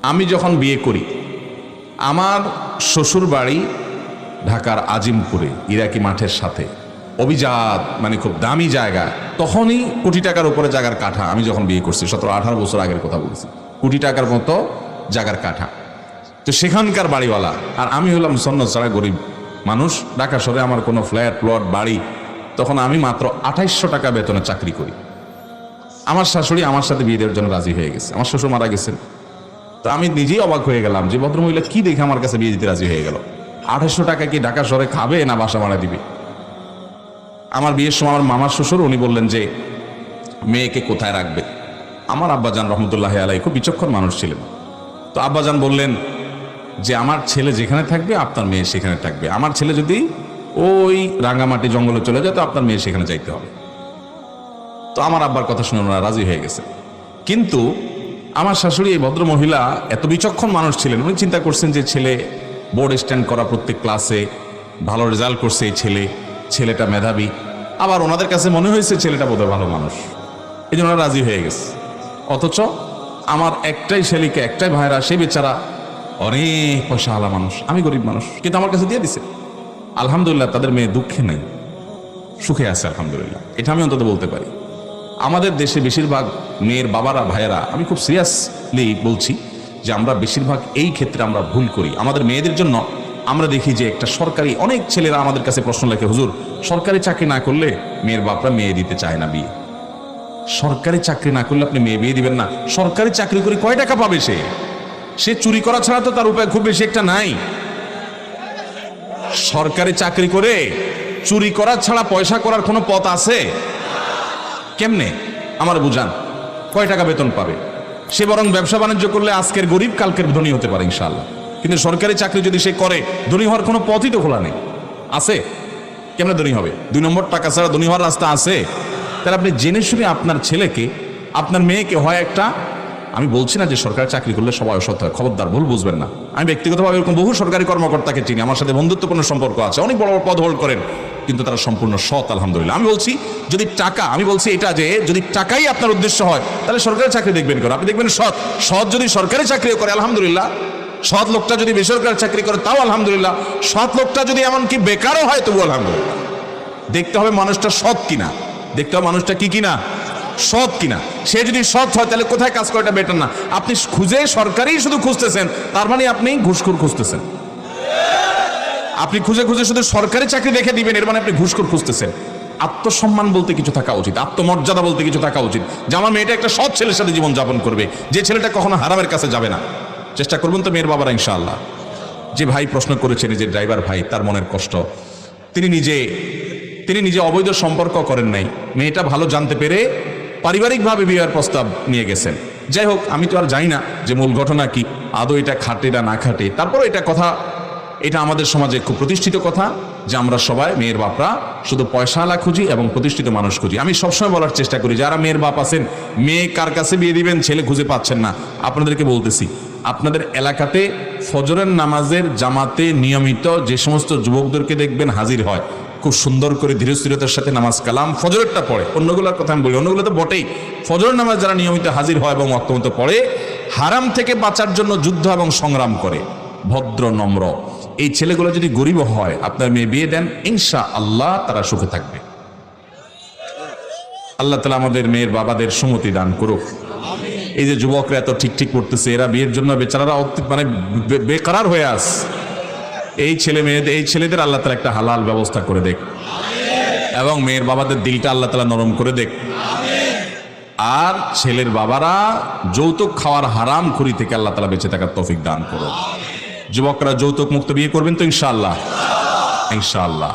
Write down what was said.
আমি যখন বিয়ে করি, আমার শ্বশুর বাড়ি ঢাকার আজিমপুরে ইরাকি মাঠের সাথে, অভিজাত মানে খুব দামি জায়গা। তখনই কোটি টাকার উপরে জায়গার কাঠা। আমি যখন বিয়ে করছি 17-18 বছর আগের কথা বলছি, কোটি টাকার মতো জায়গার কাঠা। তো সেখানকার বাড়িওয়ালা, আর আমি হলাম সন্ন্যছাড়া গরিব মানুষ। ঢাকা শহরে আমার কোনো ফ্ল্যাট প্লট বাড়ি, তখন আমি মাত্র 2800 টাকা বেতনে চাকরি করি। আমার শাশুড়ি আমার সাথে বিয়ে দেওয়ার জন্য রাজি হয়ে গেছে। আমার শ্বশুর মারা গেছেন। তো আমি নিজেই অবাক হয়ে গেলাম যে ভদ্রমহিলা কি দেখে আমার কাছে বিয়ে দিতে রাজি হয়ে গেল। 2800 টাকা কি ঢাকা শহরে খাবে না বাসা ভাড়া দিবে? আমার বিয়ের সময় আমার মামার শ্বশুর উনি বললেন যে মেয়েকে কোথায় রাখবে। আমার আব্বাজান রহমতুল্লাহ আলাই খুব বিচক্ষণ মানুষ ছিলেন। তো আব্বাজান বললেন যে আমার ছেলে যেখানে থাকবে আপনার মেয়ে সেখানে থাকবে। আমার ছেলে যদি ওই রাঙ্গামাটি জঙ্গলে চলে যায় তো আপনার মেয়ে সেখানে যাইতে হবে। তো আমার আব্বার কথা শুনে ওনারা রাজি হয়ে গেছে। কিন্তু আমার শাশুড়ি এই ভদ্র মহিলা এত বিচক্ষণ মানুষ ছিলেন, উনি চিন্তা করছেন যে ছেলে বোর্ড স্ট্যান্ড করা, প্রত্যেক ক্লাসে ভালো রেজাল্ট করছে, এই ছেলেটা মেধাবী, আবার ওনাদের কাছে মনে হয়েছে ছেলেটা বোধহয় ভালো মানুষ, এই জন্য ওরা রাজি হয়ে গেছে। অথচ আমার একটাই ছেলেকে, একটাই ভাইরা, সে বেচারা অনেক পয়সা আলা মানুষ, আমি গরিব মানুষ, কিন্তু আমার কাছে দিয়ে দিছে। আলহামদুলিল্লাহ তাদের মেয়ে দুঃখে নেই, সুখে আছে আলহামদুলিল্লাহ। এটা আমি অন্তত বলতে পারি। আমাদের দেশে বেশিরভাগ মেয়ের বাবারা, ভাইয়েরা, আমি খুব সিরিয়াসলি বলছি যে আমরা বেশিরভাগ এই ক্ষেত্রে আমরা ভুল করি। আমাদের মেয়েদের জন্য আমরা দেখি যে একটা সরকারি, অনেক ছেলেরা আমাদের কাছে প্রশ্ন লেখে, হুজুর সরকারি চাকরি না করলে মেয়ের বাপরা মেয়ে দিতে চায় না বিয়ে। সরকারি চাকরি না করলে আপনি মেয়ে বিয়ে দিবেন না? সরকারি চাকরি করে কয় টাকা পাবে সে চুরি করা ছাড়া তো তার উপায় খুব বেশি একটা নাই। সরকারি চাকরি করে চুরি করা ছাড়া পয়সা করার কোনো পথ আছে? কেমনে আমার বুঝান, কয় টাকা বেতন পাবে সে? বরং ব্যবসা বাণিজ্য করলে আজকের গরিব কালকের ধনী হতে পারে ইনশাআল্লাহ। কিন্তু সরকারি চাকরি যদি সে করে, ধনী হওয়ার কোনো পথই তো খোলা নেই। আছে? কেমনে ধনী হবে? 2 নম্বর টাকা ছাড়া ধনী হওয়ার রাস্তা আছে? তাহলে আপনি জেনে শুনে আপনার ছেলেকে, আপনার মেয়েকে হয় একটা, আমি বলছি না যে সরকারি চাকরি করলে সবাই অসৎ হয়, খবরদার ভুল বুঝবেন না। আমি ব্যক্তিগতভাবে এরকম বহু সরকারি কর্মকর্তাকে চিনি, আমার সাথে বন্ধুত্বপূর্ণ সম্পর্ক আছে, অনেক বড় বড় পদ হোল্ড করেন, কিন্তু তারা সম্পূর্ণ সৎ আলহামদুলিল্লাহ। আমি বলছি যদি টাকা, আমি বলছি এটা যে যদি টাকাই আপনার উদ্দেশ্য হয় তাহলে সরকারি চাকরি দেখবেন কেন? আপনি দেখবেন সৎ যদি সরকারি চাকরিও করে আলহামদুলিল্লাহ, সৎ লোকটা যদি বেসরকারি চাকরি করে তাও আলহামদুলিল্লাহ, সৎ লোকটা যদি এমনকি বেকারও হয় তবু আলহামদুলিল্লাহ। দেখতে হবে মানুষটা সৎ কিনা, দেখতে হবে মানুষটা কি কিনা, সৎ কিনা। সে যদি সৎ হয় তাহলে কোথায় কাজ করাটা বেটার না? আপনি খুঁজে সরকারি শুধু খুঁজতেছেন, তার মানে আপনি ঘুষখোর খুঁজতেছেন। আপনি খুঁজে খুঁজে শুধু সরকারি চাকরি দেখে দিবেন, এর মানে আপনি ঘুষখোর খুঁজতেছেন। আত্মসম্মান বলতে কিছু থাকা উচিত, আত্মমর্যাদা বলতে কিছু থাকা উচিত, যে আমার মেয়েটা একটা সৎ ছেলের সাথে জীবন যাপন করবে, যে ছেলেটা কখনো হারামের কাছে যাবে না। চেষ্টা করবেন তো মেয়ের বাবারা ইনশাআল্লাহ। যে ভাই প্রশ্ন করেছেন, যে ড্রাইভার ভাই, তার মনের কষ্ট, তিনি নিজে অবৈধ সম্পর্ক করেন নাই, মেয়েটা ভালো জানতে পেরে পারিবারিকভাবে বিয়ের প্রস্তাব নিয়ে গেছেন। যাই হোক, আমি তো আর জানি না যে মূল ঘটনা কি, আদৌ এটা খাটে না খাটে। তারপরে এটা আমাদের সমাজে খুব প্রতিষ্ঠিত কথা যে আমরা সবাই মেয়ের বাপরা শুধু পয়সাওয়ালা খুঁজি এবং প্রতিষ্ঠিত মানুষ খুঁজি। আমি সবসময় বলার চেষ্টা করি, যারা মেয়ের বাপ আছেন, মেয়ে কার কাছে বিয়ে দিবেন, ছেলে খুঁজে পাচ্ছেন না, আপনাদেরকে বলতেছি, আপনাদের এলাকাতে ফজরের নামাজের জামাতে নিয়মিত যে সমস্ত যুবকদেরকে দেখবেন হাজির হয়, খুব সুন্দর করে ধীরস্থিরতার সাথে নামাজ কালাম ফজরেরটা পড়ে, অন্যগুলোর কথা আমি বলি, অন্যগুলো তো বটেই, ফজরের নামাজ যারা নিয়মিত হাজির হয় এবং ওয়াক্তমত পড়ে, হারাম থেকে বাঁচার জন্য যুদ্ধ এবং সংগ্রাম করে, ভদ্র নম্র, এই ছেলেগুলো যদি গরিব হয়, আপনার মেয়ে বিয়ে দেন, ইনশাআল্লাহ তারা সুখে থাকবে। আল্লাহ তাআলা আমাদের মেয়ের বাবাদের সুমতি দান করুক। এই যে যুবকরা এত ঠিক করতেছে, এরা বিয়ের জন্য বেচারারা মানে বেকার হয়ে আস, এই ছেলেদের আল্লাহ তাআলা একটা হালাল ব্যবস্থা করে দেখ, এবং মেয়ের বাবাদের দিলটা আল্লাহ তাআলা নরম করে দেখ। আর ছেলের বাবারা যৌতুক খাওয়ার হারাম খুরি থেকে আল্লাহ তাআলা বেঁচে থাকার তৌফিক দান করুক। যুবকরা যৌতুক মুক্ত বিয়ে করবেন তো ইনশাআল্লাহ? ইনশাআল্লাহ।